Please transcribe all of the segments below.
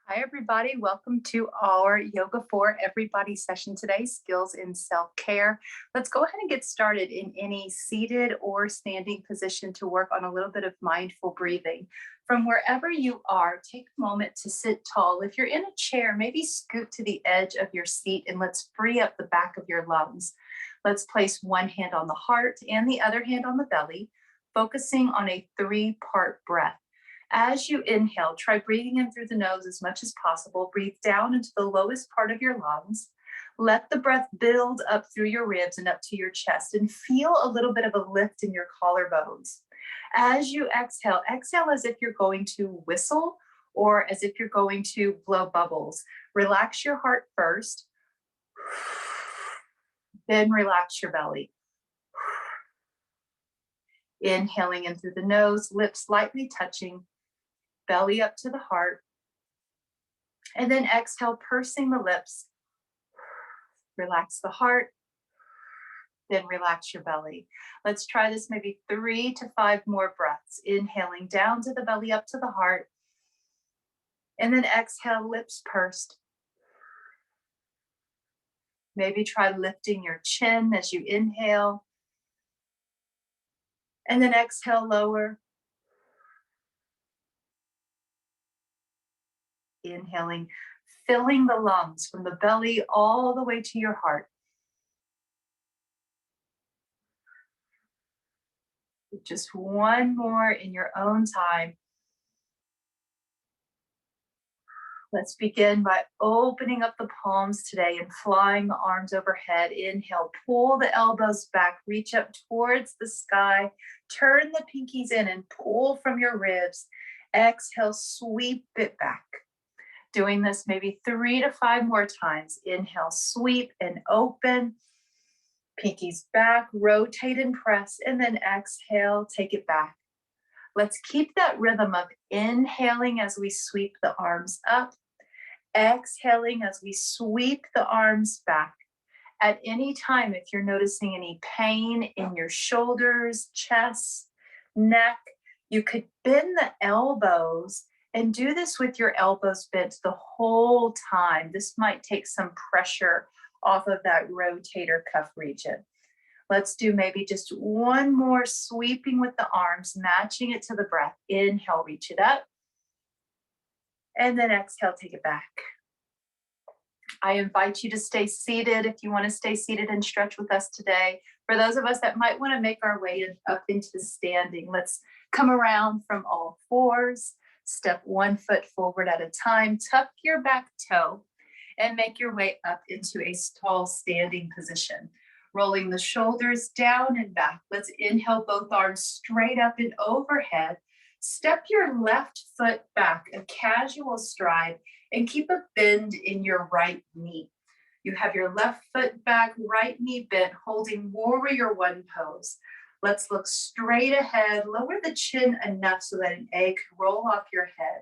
Hi, everybody. Welcome to our Yoga for Everybody session today, Skills in Self-Care. Let's go ahead and get started in any seated or standing position to work on a little bit of mindful breathing. From wherever you are, take a moment to sit tall. If you're in a chair, maybe scoot to the edge of your seat and let's free up the back of your lungs. Let's place one hand on the heart and the other hand on the belly, focusing on a three-part breath. As you inhale, try breathing in through the nose as much as possible. Breathe down into the lowest part of your lungs. Let the breath build up through your ribs and up to your chest and feel a little bit of a lift in your collarbones. As you exhale, exhale as if you're going to whistle or as if you're going to blow bubbles. Relax your heart first, then relax your belly. Inhaling in through the nose, lips lightly touching, belly up to the heart, and then exhale, pursing the lips. Relax the heart, then relax your belly. Let's try this maybe 3 to 5 more breaths. Inhaling down to the belly, up to the heart, and then exhale, lips pursed. Maybe try lifting your chin as you inhale, and then exhale, lower. Inhaling, filling the lungs from the belly all the way to your heart. Just one more in your own time. Let's begin by opening up the palms today and flying the arms overhead. Inhale, pull the elbows back, reach up towards the sky, turn the pinkies in and pull from your ribs. Exhale, sweep it back. Doing this maybe 3 to 5 more times. Inhale, sweep and open. Pinkies back, rotate and press, and then exhale, take it back. Let's keep that rhythm of inhaling as we sweep the arms up, exhaling as we sweep the arms back. At any time, if you're noticing any pain in your shoulders, chest, neck, you could bend the elbows and do this with your elbows bent the whole time. This might take some pressure off of that rotator cuff region. Let's do maybe just one more sweeping with the arms, matching it to the breath. Inhale, reach it up. And then exhale, take it back. I invite you to stay seated if you want to stay seated and stretch with us today. For those of us that might want to make our way up into standing, let's come around from all fours. Step 1 foot forward at a time. Tuck your back toe and make your way up into a tall standing position. Rolling the shoulders down and back. Let's inhale both arms straight up and overhead. Step your left foot back, a casual stride, and keep a bend in your right knee. You have your left foot back, right knee bent, holding warrior one pose. Let's look straight ahead, lower the chin enough so that an egg can roll off your head.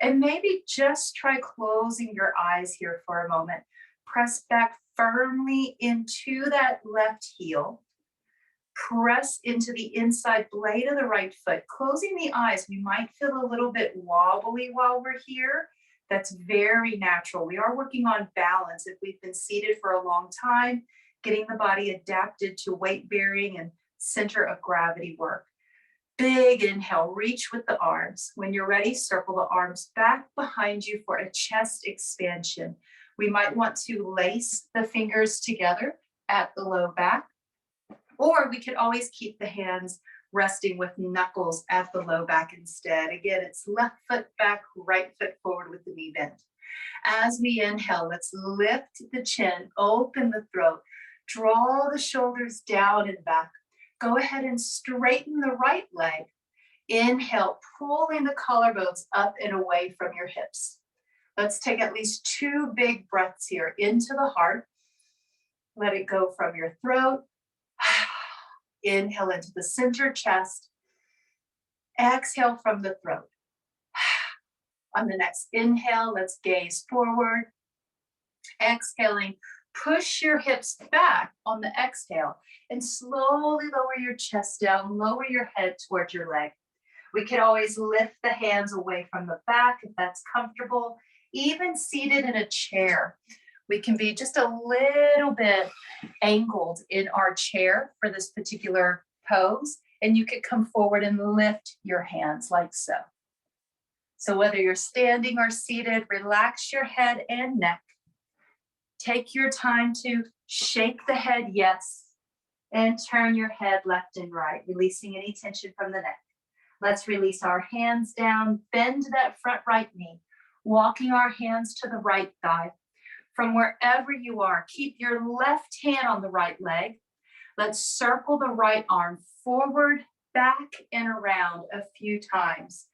And maybe just try closing your eyes here for a moment. Press back firmly into that left heel. Press into the inside blade of the right foot. Closing the eyes, we might feel a little bit wobbly while we're here. That's very natural. We are working on balance if we've been seated for a long time, getting the body adapted to weight bearing and center of gravity work. Big inhale, reach with the arms. When you're ready, circle the arms back behind you for a chest expansion. We might want to lace the fingers together at the low back, or we could always keep the hands resting with knuckles at the low back instead. Again, it's left foot back, right foot forward with the knee bent. As we inhale, let's lift the chin, open the throat, draw the shoulders down and back. Go ahead and straighten the right leg. Inhale, pulling the collarbones up and away from your hips. Let's take at least 2 big breaths here into the heart. Let it go from your throat. Inhale into the center chest. Exhale from the throat. On the next inhale, let's gaze forward. Exhaling, push your hips back on the exhale and slowly lower your chest down, lower your head towards your leg. We could always lift the hands away from the back if that's comfortable. even seated in a chair. We can be just a little bit angled in our chair for this particular pose, and you could come forward and lift your hands like so. So whether you're standing or seated, relax your head and neck. Take your time to shake the head, yes, and turn your head left and right, releasing any tension from the neck. Let's release our hands down, bend that front right knee, walking our hands to the right thigh. From wherever you are, keep your left hand on the right leg. Let's circle the right arm forward, back, and around a few times.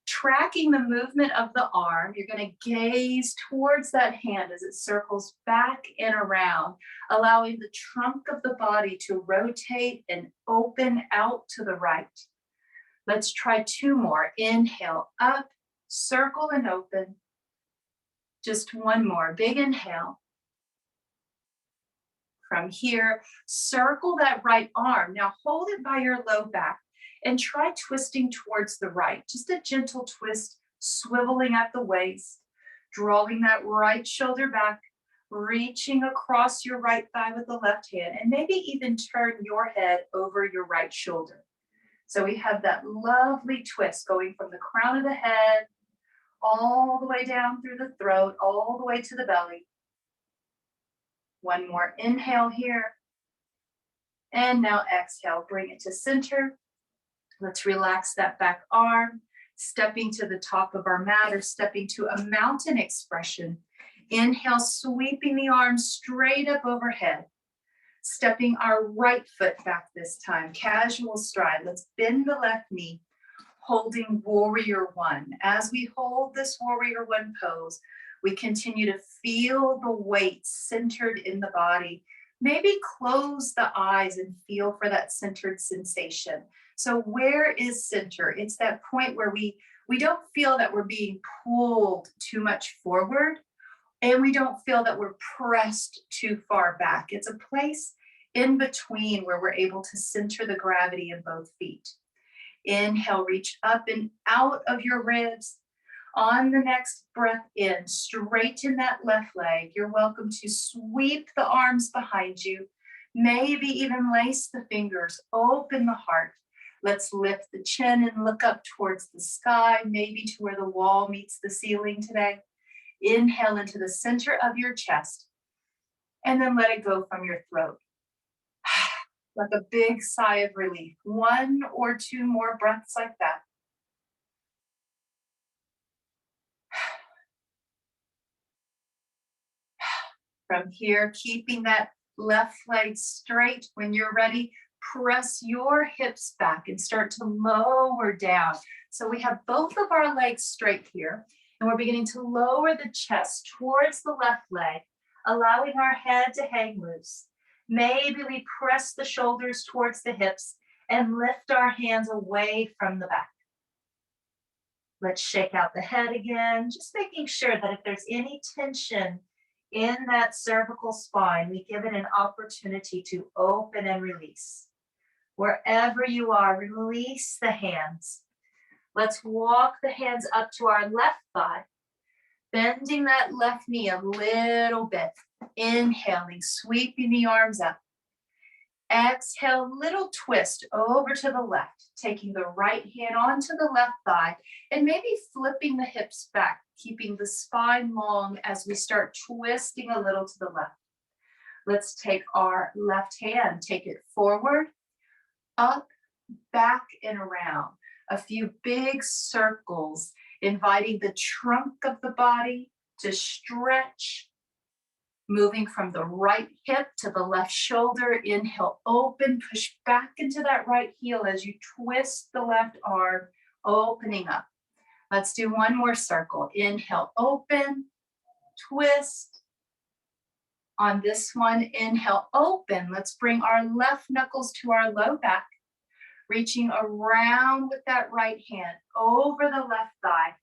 Tracking the movement of the arm, you're going to gaze towards that hand as it circles back and around, allowing the trunk of the body to rotate and open out to the right. Let's try 2 more. Inhale, up, circle and open. Just 1 more. Big inhale. From here, circle that right arm. Now hold it by your low back and try twisting towards the right. Just a gentle twist, swiveling at the waist, drawing that right shoulder back, reaching across your right thigh with the left hand, and maybe even turn your head over your right shoulder. So we have that lovely twist going from the crown of the head all the way down through the throat, all the way to the belly. 1 more inhale here. And now exhale, bring it to center. Let's relax that back arm, stepping to the top of our mat or stepping to a mountain expression. Inhale, sweeping the arms straight up overhead. Stepping our right foot back this time, casual stride. Let's bend the left knee, holding warrior 1. As we hold this warrior 1 pose, we continue to feel the weight centered in the body. Maybe close the eyes and feel for that centered sensation. So where is center? It's that point where we don't feel that we're being pulled too much forward, and we don't feel that we're pressed too far back. It's a place in between where we're able to center the gravity in both feet. Inhale, reach up and out of your ribs. On the next breath in, straighten that left leg. You're welcome to sweep the arms behind you. Maybe even lace the fingers, open the heart. Let's lift the chin and look up towards the sky, maybe to where the wall meets the ceiling today. Inhale into the center of your chest, and then let it go from your throat. Like a big sigh of relief. 1 or 2 more breaths like that. From here, keeping that left leg straight. When you're ready, press your hips back and start to lower down. So we have both of our legs straight here, and we're beginning to lower the chest towards the left leg, allowing our head to hang loose. Maybe we press the shoulders towards the hips and lift our hands away from the back. Let's shake out the head again, just making sure that if there's any tension in that cervical spine, we give it an opportunity to open and release. Wherever you are, release the hands. Let's walk the hands up to our left thigh, bending that left knee a little bit. Inhaling, sweeping the arms up. Exhale, little twist over to the left, taking the right hand onto the left thigh and maybe flipping the hips back, keeping the spine long as we start twisting a little to the left. Let's take our left hand, take it forward, up, back, and around. A few big circles, inviting the trunk of the body to stretch. Moving from the right hip to the left shoulder. Inhale, open, push back into that right heel as you twist the left arm, opening up. Let's do 1 more circle. Inhale, open, twist. On this one, inhale, open. Let's bring our left knuckles to our low back, reaching around with that right hand over the left thigh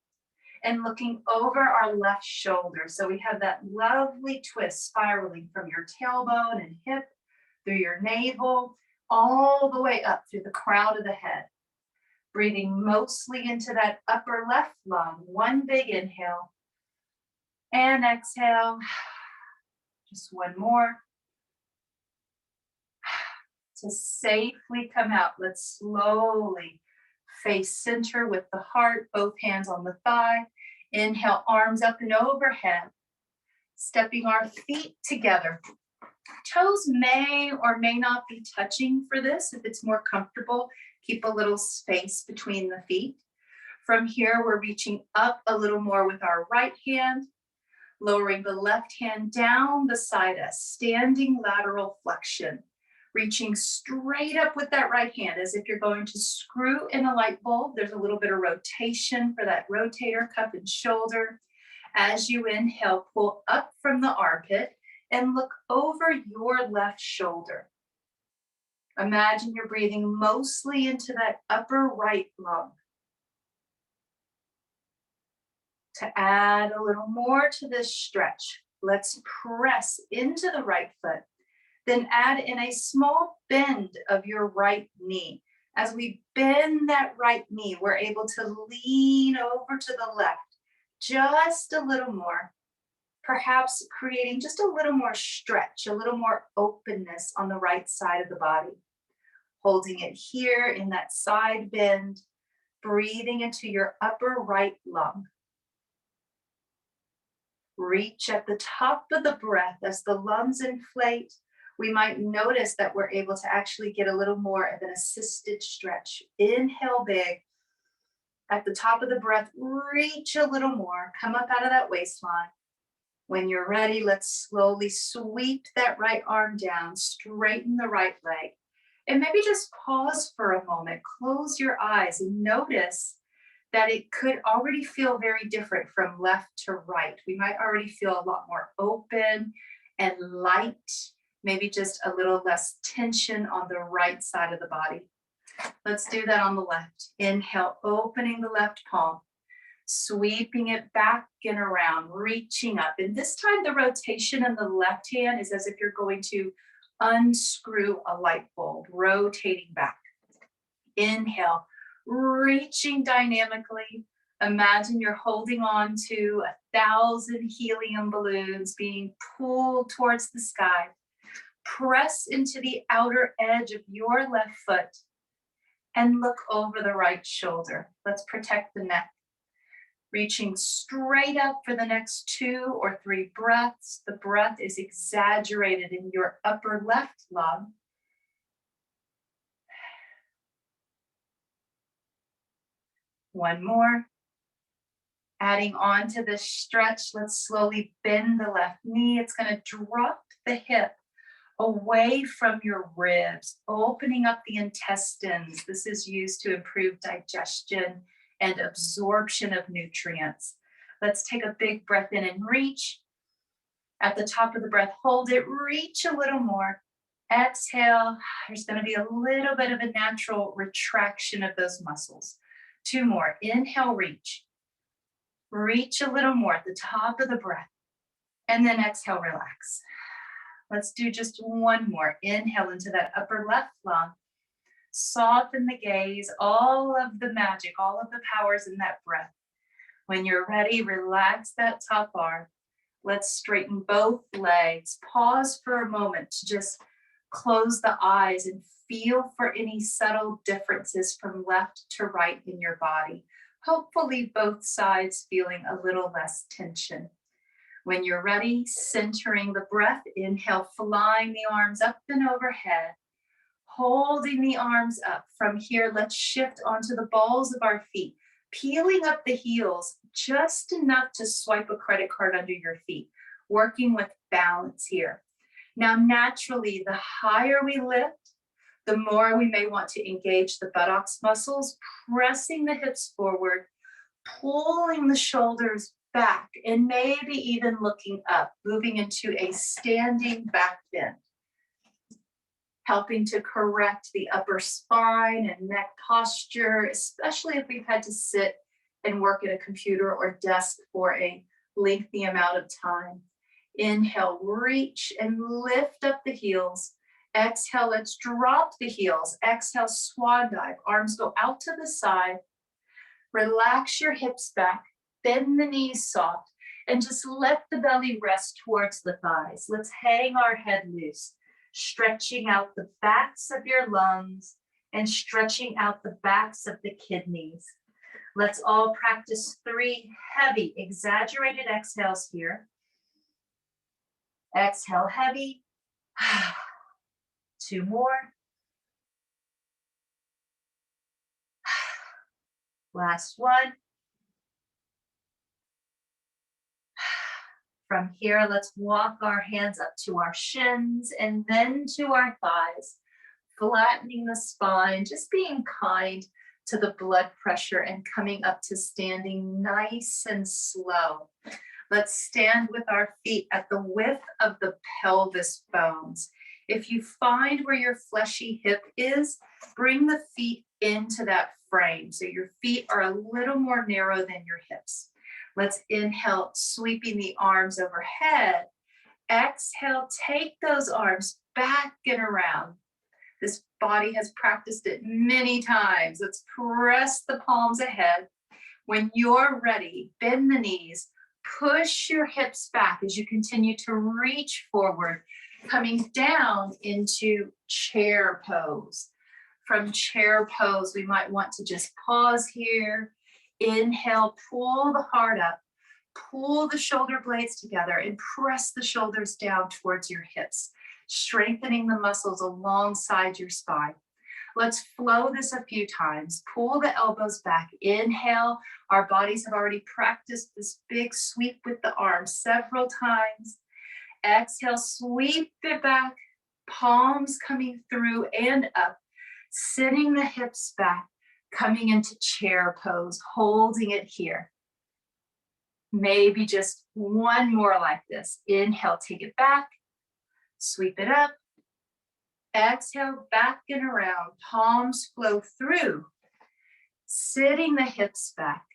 and looking over our left shoulder. So we have that lovely twist spiraling from your tailbone and hip, through your navel, all the way up through the crown of the head. Breathing mostly into that upper left lung. 1 big inhale. And exhale. Just one more. To safely come out, let's slowly face center with the heart, both hands on the thigh. Inhale, arms up and overhead. Stepping our feet together. Toes may or may not be touching for this. If it's more comfortable, keep a little space between the feet. From here, we're reaching up a little more with our right hand, lowering the left hand down beside us, standing lateral flexion. Reaching straight up with that right hand as if you're going to screw in a light bulb. There's a little bit of rotation for that rotator cuff and shoulder. As you inhale, pull up from the armpit and look over your left shoulder. Imagine you're breathing mostly into that upper right lung. To add a little more to this stretch, let's press into the right foot. Then add in a small bend of your right knee. As we bend that right knee, we're able to lean over to the left just a little more, perhaps creating just a little more stretch, a little more openness on the right side of the body. Holding it here in that side bend, breathing into your upper right lung. Reach at the top of the breath as the lungs inflate. We might notice that we're able to actually get a little more of an assisted stretch. Inhale big. At the top of the breath, reach a little more. Come up out of that waistline. When you're ready, let's slowly sweep that right arm down, straighten the right leg. And maybe just pause for a moment, close your eyes and notice that it could already feel very different from left to right. We might already feel a lot more open and light. Maybe just a little less tension on the right side of the body. Let's do that on the left. Inhale, opening the left palm, sweeping it back and around, reaching up. And this time the rotation in the left hand is as if you're going to unscrew a light bulb, rotating back. Inhale, reaching dynamically. Imagine you're holding on to 1,000 helium balloons being pulled towards the sky. Press into the outer edge of your left foot and look over the right shoulder. Let's protect the neck. Reaching straight up for the next 2 or 3 breaths. The breath is exaggerated in your upper left lung. One more. Adding on to this stretch, let's slowly bend the left knee. It's going to drop the hip away from your ribs, opening up the intestines. This is used to improve digestion and absorption of nutrients. Let's take a big breath in and reach. At the top of the breath, hold it, reach a little more. Exhale, there's going to be a little bit of a natural retraction of those muscles. 2 more, inhale, reach. Reach a little more at the top of the breath. And then exhale, relax. Let's do just 1 more. Inhale into that upper left lung. Soften the gaze, all of the magic, all of the powers in that breath. When you're ready, relax that top arm. Let's straighten both legs. Pause for a moment to just close the eyes and feel for any subtle differences from left to right in your body. Hopefully both sides feeling a little less tension. When you're ready, centering the breath, inhale, flying the arms up and overhead, holding the arms up. From here, let's shift onto the balls of our feet, peeling up the heels just enough to swipe a credit card under your feet, working with balance here. Now, naturally, the higher we lift, the more we may want to engage the buttocks muscles, pressing the hips forward, pulling the shoulders back, and maybe even looking up, moving into a standing back bend, helping to correct the upper spine and neck posture, especially if we've had to sit and work at a computer or desk for a lengthy amount of time. Inhale, reach and lift up the heels. Exhale, let's drop the heels. Exhale, swan dive. Arms go out to the side. Relax your hips back. Bend the knees soft. And just let the belly rest towards the thighs. Let's hang our head loose, stretching out the backs of your lungs and stretching out the backs of the kidneys. Let's all practice 3 heavy, exaggerated exhales here. Exhale heavy. 2 more. Last one. From here, let's walk our hands up to our shins and then to our thighs, flattening the spine, just being kind to the blood pressure and coming up to standing nice and slow. Let's stand with our feet at the width of the pelvis bones. If you find where your fleshy hip is, bring the feet into that frame. So your feet are a little more narrow than your hips. Let's inhale, sweeping the arms overhead. Exhale, take those arms back and around. This body has practiced it many times. Let's press the palms ahead. When you're ready, bend the knees, push your hips back as you continue to reach forward, coming down into chair pose. From chair pose, we might want to just pause here. Inhale, pull the heart up, pull the shoulder blades together and press the shoulders down towards your hips, strengthening the muscles alongside your spine. Let's flow this a few times. Pull the elbows back. Inhale. Our bodies have already practiced this big sweep with the arms several times. Exhale, sweep it back, palms coming through and up, sitting the hips back, coming into chair pose, holding it here. Maybe just one more like this. Inhale, take it back, sweep it up. Exhale, back and around, palms flow through, sitting the hips back,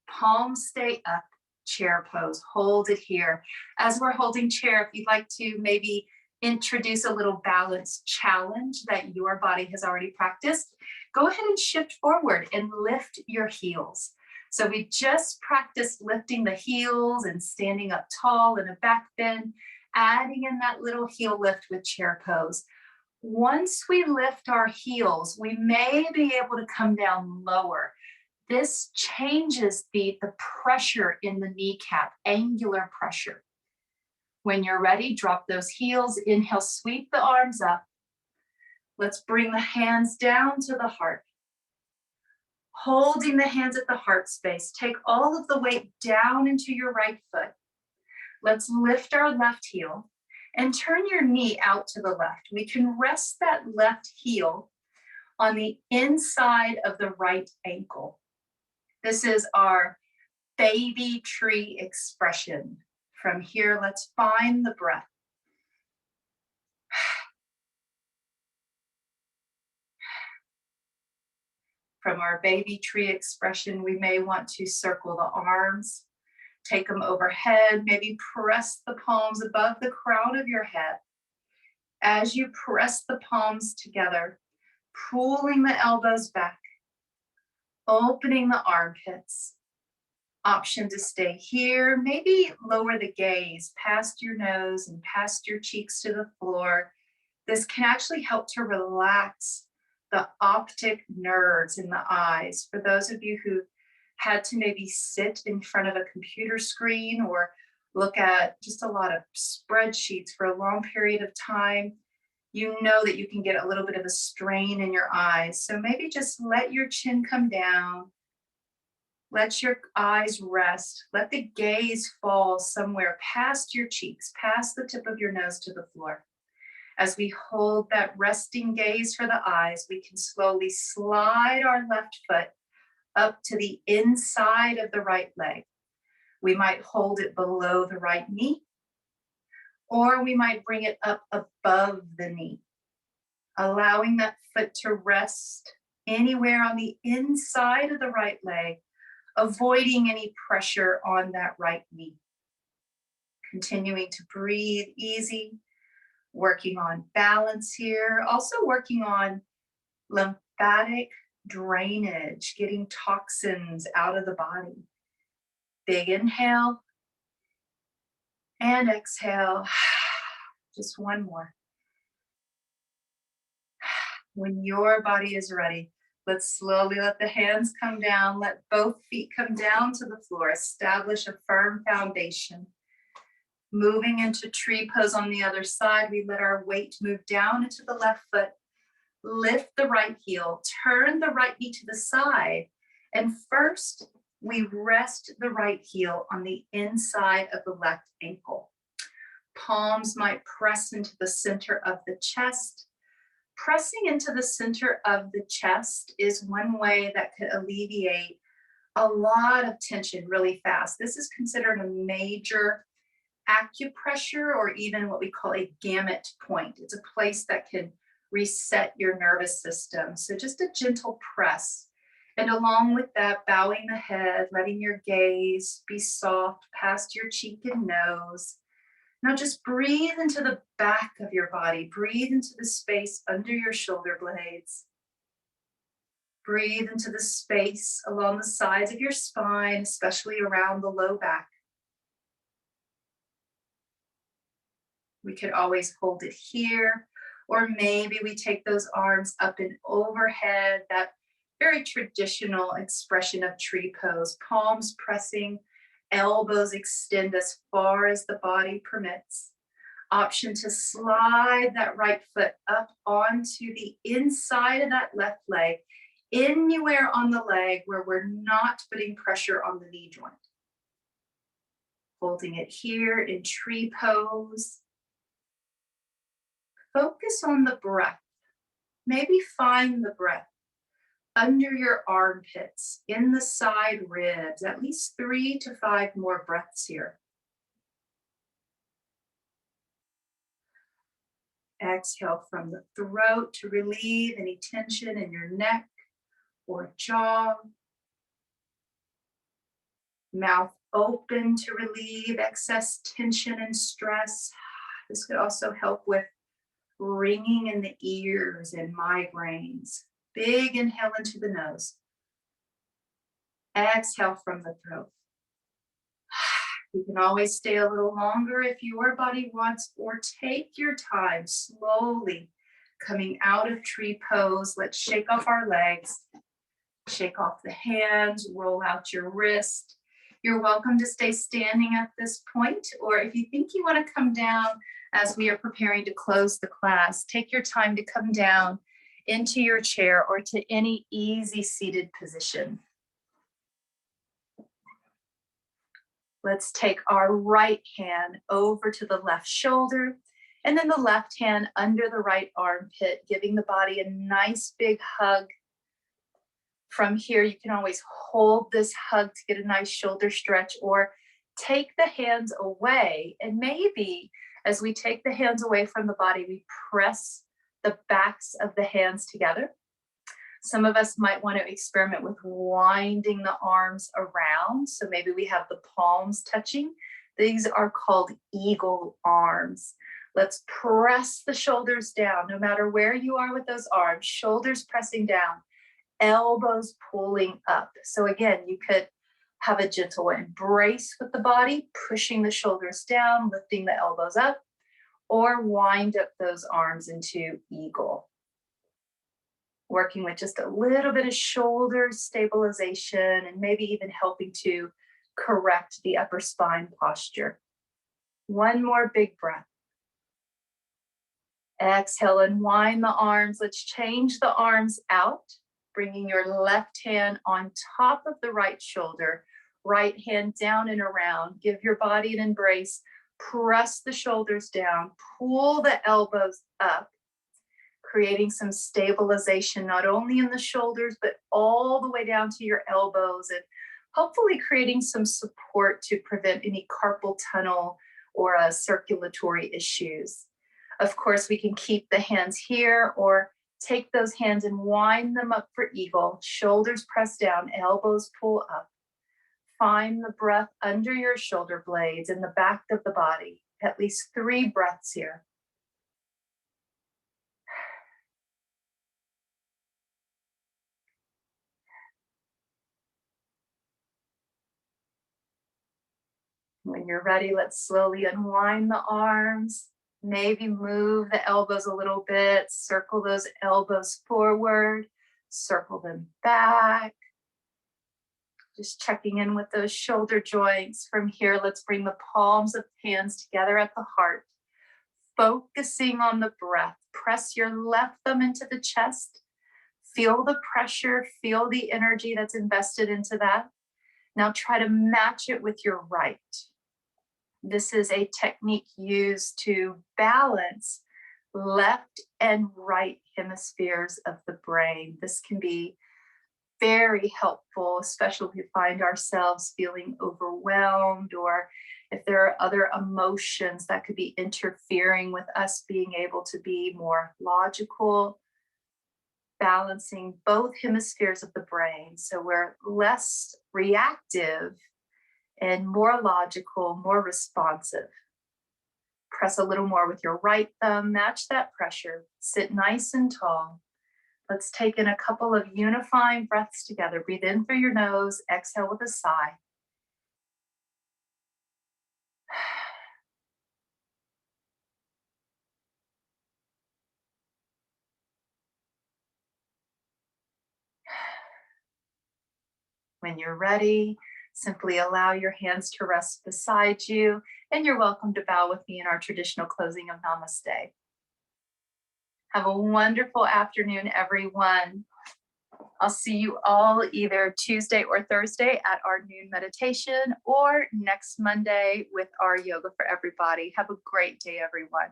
palms stay up, chair pose, hold it here. As we're holding chair, if you'd like to maybe introduce a little balance challenge that your body has already practiced, go ahead and shift forward and lift your heels. So we just practiced lifting the heels and standing up tall in a back bend, adding in that little heel lift with chair pose. Once we lift our heels, we may be able to come down lower. This changes the pressure in the kneecap, angular pressure. When you're ready, drop those heels. Inhale, sweep the arms up. Let's bring the hands down to the heart. Holding the hands at the heart space, take all of the weight down into your right foot. Let's lift our left heel and turn your knee out to the left. We can rest that left heel on the inside of the right ankle. This is our baby tree expression. From here, let's find the breath. From our baby tree expression, we may want to circle the arms, take them overhead, maybe press the palms above the crown of your head. As you press the palms together, pulling the elbows back, opening the armpits. Option to stay here, maybe lower the gaze past your nose and past your cheeks to the floor. This can actually help to relax the optic nerves in the eyes. For those of you who had to maybe sit in front of a computer screen or look at just a lot of spreadsheets for a long period of time, you know that you can get a little bit of a strain in your eyes. So maybe just let your chin come down. Let your eyes rest. Let the gaze fall somewhere past your cheeks, past the tip of your nose to the floor. As we hold that resting gaze for the eyes, we can slowly slide our left foot up to the inside of the right leg. We might hold it below the right knee, or we might bring it up above the knee, allowing that foot to rest anywhere on the inside of the right leg, avoiding any pressure on that right knee. Continuing to breathe easy, working on balance here, also working on lymphatic drainage, getting toxins out of the body. Big inhale, And exhale. Just one more. When your body is ready, let's slowly let the hands come down. Let both feet come down to the floor. Establish a firm foundation. Moving into tree pose on the other side, we let our weight move down into the left foot. Lift the right heel, turn the right knee to the side. And first, we rest the right heel on the inside of the left ankle. Palms might press into the center of the chest. Pressing into the center of the chest is one way that could alleviate a lot of tension really fast. This is considered a major acupressure, or even what we call a gamut point. It's a place that can reset your nervous system. So just a gentle press. And along with that, bowing the head, letting your gaze be soft past your cheek and nose. Now just breathe into the back of your body. Breathe into the space under your shoulder blades. Breathe into the space along the sides of your spine, especially around the low back. We could always hold it here, or maybe we take those arms up and overhead, that very traditional expression of tree pose, palms pressing, elbows extend as far as the body permits. Option to slide that right foot up onto the inside of that left leg, anywhere on the leg where we're not putting pressure on the knee joint. Holding it here in tree pose. Focus on the breath. Maybe find the breath under your armpits, in the side ribs, at least 3 to 5 more breaths here. Exhale from the throat to relieve any tension in your neck or jaw. Mouth open to relieve excess tension and stress. This could also help with ringing in the ears and migraines. Big inhale into the nose. Exhale from the throat. You can always stay a little longer if your body wants, or take your time slowly coming out of tree pose. Let's shake off our legs, shake off the hands, roll out your wrist. You're welcome to stay standing at this point, or if you think you want to come down as we are preparing to close the class, take your time to come down into your chair or to any easy seated position. Let's take our right hand over to the left shoulder, and then the left hand under the right armpit, giving the body a nice big hug. From here, you can always hold this hug to get a nice shoulder stretch, or take the hands away. And maybe as we take the hands away from the body, we press the backs of the hands together. Some of us might want to experiment with winding the arms around. So maybe we have the palms touching. These are called eagle arms. Let's press the shoulders down, no matter where you are with those arms, shoulders pressing down, elbows pulling up. So again, you could have a gentle embrace with the body, pushing the shoulders down, lifting the elbows up, or wind up those arms into eagle. Working with just a little bit of shoulder stabilization and maybe even helping to correct the upper spine posture. One more big breath. Exhale and wind the arms. Let's change the arms out, bringing your left hand on top of the right shoulder, right hand down and around. Give your body an embrace. Press the shoulders down, pull the elbows up, creating some stabilization, not only in the shoulders, but all the way down to your elbows, and hopefully creating some support to prevent any carpal tunnel or circulatory issues. Of course, we can keep the hands here or take those hands and wind them up for eagle, shoulders press down, elbows pull up. Find the breath under your shoulder blades in the back of the body. At least 3 breaths here. When you're ready, let's slowly unwind the arms. Maybe move the elbows a little bit, circle those elbows forward, circle them back. Just checking in with those shoulder joints. From here, let's bring the palms of hands together at the heart, focusing on the breath. Press your left thumb into the chest. Feel the pressure, feel the energy that's invested into that. Now try to match it with your right. This is a technique used to balance left and right hemispheres of the brain. This can be very helpful, especially if we find ourselves feeling overwhelmed, or if there are other emotions that could be interfering with us being able to be more logical. Balancing both hemispheres of the brain so we're less reactive and more logical, more responsive. Press a little more with your right thumb, match that pressure, sit nice and tall. Let's take in a couple of unifying breaths together. Breathe in through your nose, exhale with a sigh. When you're ready, simply allow your hands to rest beside you, and you're welcome to bow with me in our traditional closing of Namaste. Have a wonderful afternoon, everyone. I'll see you all either Tuesday or Thursday at our noon meditation, or next Monday with our Yoga for Everybody. Have a great day, everyone.